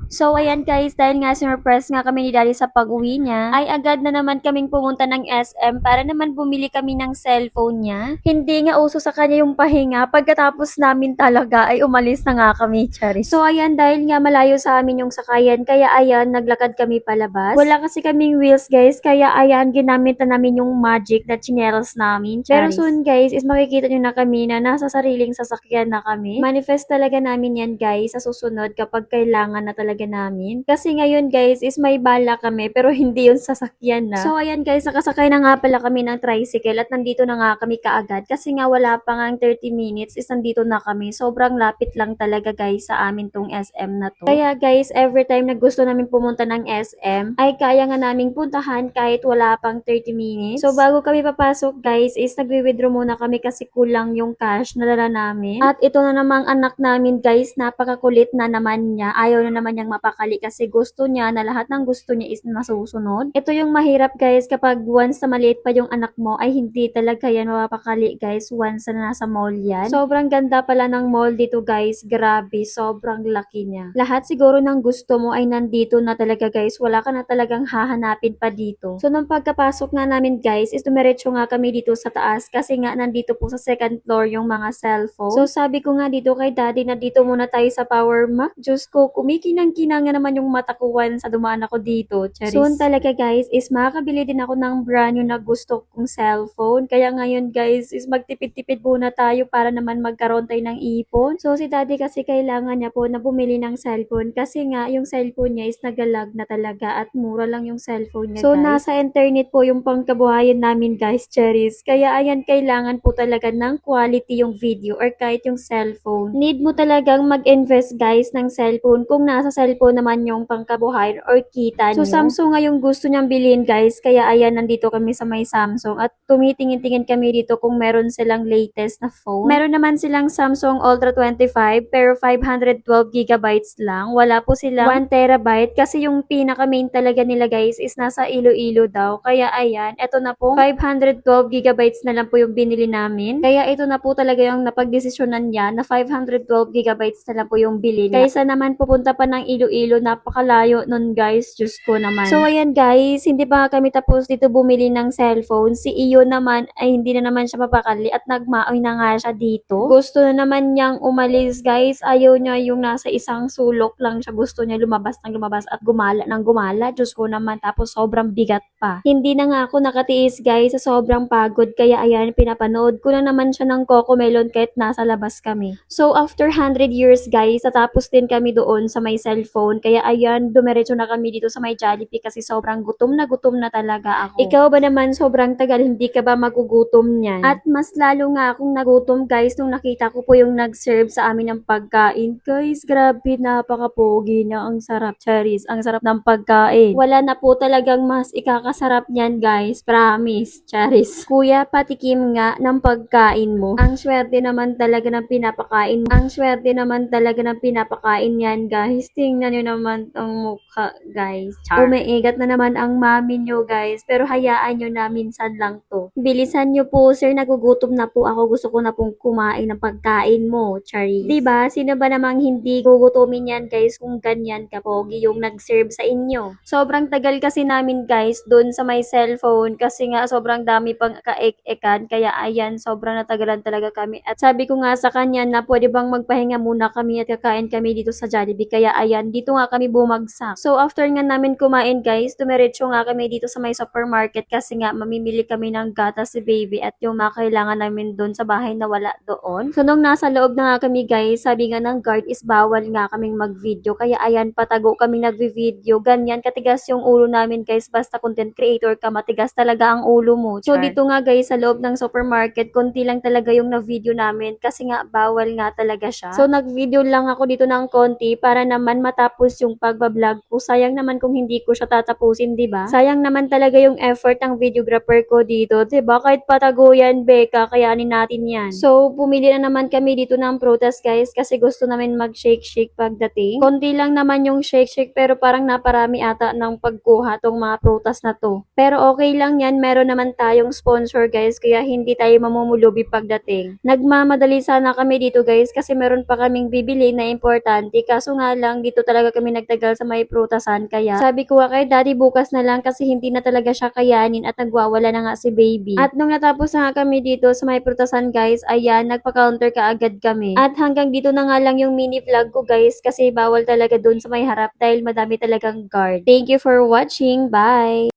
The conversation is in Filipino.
So ayan guys, dahil nga surprise nga kami ni Daddy sa pag-uwi niya, ay agad na naman kaming pumunta ng SM para naman bumili kami ng cellphone niya. Hindi nga uso sa kanya yung pahinga, pagkatapos namin talaga ay umalis na nga kami, Charis. So ayan, dahil nga malayo sa amin yung sakayan, kaya ayan, naglakad kami palabas. Wala kasi kaming wheels guys, kaya ayan, ginamit na namin yung magic na chineros namin, Charis. Pero soon guys, is makikita nyo na kami na nasa sariling sasakyan na kami. Manifest talaga namin yan guys sa susunod kapag kailangan na talaga namin. Kasi ngayon guys is may bala kami pero hindi yung sasakyan na. So ayan guys, nakasakay na nga pala kami ng tricycle at nandito na nga kami kaagad. Kasi nga wala pa nga 30 minutes is nandito na kami. Sobrang lapit lang talaga guys sa amin tong SM na to. Kaya guys, every time na gusto namin pumunta ng SM, ay kaya nga naming puntahan kahit wala pang 30 minutes. So bago kami papasok guys is nagwi-withdraw muna kami kasi kulang yung cash na dala namin. At ito na namang anak namin guys, napakakulit na naman niya. Ayaw na naman niyang mapakali kasi gusto niya na lahat ng gusto niya is masusunod. Ito yung mahirap guys kapag once na maliit pa yung anak mo ay hindi talaga yan mapapakali guys once na nasa mall yan. Sobrang ganda pala ng mall dito guys. Grabe, sobrang laki niya. Lahat siguro ng gusto mo ay nandito na talaga guys. Wala ka na talagang hahanapin pa dito. So nung pagkapasok nga namin guys is dumiretso nga kami dito sa taas kasi nga nandito po sa second floor yung mga cellphone. So sabi ko nga dito kay daddy na dito muna tayo sa Power Mac. Diyos ko, kumikinang-kinang nga naman yung matakuan sa dumaan ako dito. Charis. Soon talaga guys is makakabili din ako ng brand new na gusto kong cellphone. Kaya ngayon guys is magtipid-tipid muna tayo para naman magkaroon tayo ng ipon. So si daddy kasi kailangan niya po na bumili ng cellphone kasi nga yung cellphone niya is nagalag na talaga at mura lang yung cellphone niya so guys. Nasa internet po yung pangkabuhayan namin guys, Charis. Kaya ayan, kailangan po talaga ng quality yung video or kahit yung cellphone. Need mo talagang mag-invest guys ng cellphone kung nasa cellphone naman yung pangkabuhayan or kita nyo. So Samsung nga yung gusto niyang bilhin guys, kaya ayan, nandito kami sa may Samsung at tumitingin-tingin kami dito kung meron silang latest na phone. Meron naman silang Samsung Ultra 25 pero 512 gigabytes lang. Wala po silang 1 terabyte kasi yung pinaka main talaga nila guys is nasa Iloilo daw. Kaya ayan, eto na po 512 gigabytes na lang po yung binili namin. Kaya ito na po talaga yung napagdesisyonan niya na 512 gigabytes na lang po yung bili niya. Kaysa naman pupunta pa ng Iloilo, napakalayo nun guys. Diyos ko naman. So ayan guys, hindi pa nga kami tapos dito bumili ng cellphone. Si Iyo naman ay hindi na naman siya mapakali at nagmaoy na nga siya dito. Gusto na naman niyang umalis guys. Ayaw niya yung nasa isang sulok lang siya. Gusto niya lumabas ng lumabas at gumala ng gumala. Diyos ko naman, tapos sobrang bigat pa. Hindi na nga ako nakatiis guys sa sobrang pagod. Kaya ayan, pinapanood ko na naman siya ng Cocomelon kahit nasa labas kami. So after 100 years guys, natapos din kami doon sa may cellphone. Kaya ayan, dumiretso na kami dito sa may Jollibee kasi sobrang gutom na talaga ako. Ikaw ba naman sobrang tagal, hindi ka ba magugutom niyan? At mas lalo nga akong nagutom guys nung nakita ko po yung nag-serve sa amin ng pagkain. Guys, grabe, napaka-pogi niya. Ang sarap, Charis. Ang sarap ng pagkain. Wala na po talagang mas ikakasarap niyan guys. Promise, Charis. Kuya, patikim nga ng pagkain mo. Ang swerte naman talaga ng pinapakain. Ang swerte naman talaga ng pinapakain yan guys. Tingnan nyo naman ang mukha guys. Umiigat na naman ang mami nyo guys. Pero hayaan nyo na, minsan lang to. Bilisan nyo po sir, nagugutom na po ako. Gusto ko na pong kumain ng pagkain mo, Charis. Diba? Sino ba namang hindi gugutumin yan guys kung ganyan kapogi yung nag-serve sa inyo? Sobrang tagal kasi namin guys dun sa may cellphone kasi nga sobrang dami pang kaek-ekan. Kaya ayan, sobrang natagalan talaga kami. At sabi ko nga sa kanya na pwede bang magpahinga muna kami at kakain kami dito sa Jollibee. Kaya ayan, dito nga kami bumagsak. So after nga namin kumain guys, dumiretso nga kami dito sa may supermarket kasi nga mamimili kami ng gatas si baby at yung mga kailangan namin doon sa bahay na wala doon. So nung nasa loob na nga kami guys, sabi nga ng guard is bawal nga kaming mag-video. Kaya ayan, patago kami nagvi-video. Ganyan katigas yung ulo namin guys. Basta content creator ka, matigas talaga ang ulo mo. So dito nga guys, sa loob ng supermarket, konti lang talaga yung na-video namin kasi nga bawal nga talaga siya. So nag-video lang ako dito ng konti para naman matapos yung pagbablog ko. Sayang naman kung hindi ko siya tatapusin, di ba? Sayang naman talaga yung effort ng videographer ko dito, di ba? Kahit patago yan, Beka, kayanin natin yan. So pumili na naman kami dito ng prutas guys kasi gusto namin mag-shake-shake pagdating. Konti lang naman yung shake-shake pero parang naparami ata ng pagkuha tong mga prutas na to. Pero okay lang yan, meron naman tayong sponsor guys kaya hindi tayo mamumulubi pagdating. Nagmamadali sana kami dito guys kasi meron pa kaming bibili na importante kaso nga lang dito dito talaga kami nagtagal sa may prutasan. Kaya sabi ko kay daddy bukas na lang kasi hindi na talaga siya kayanin at nagwawala na nga si baby. At nung natapos na nga kami dito sa may prutasan guys, ayan, nagpa-counter ka agad kami. At hanggang dito na nga lang yung mini vlog ko guys kasi bawal talaga dun sa may harap dahil madami talagang guard. Thank you for watching. Bye!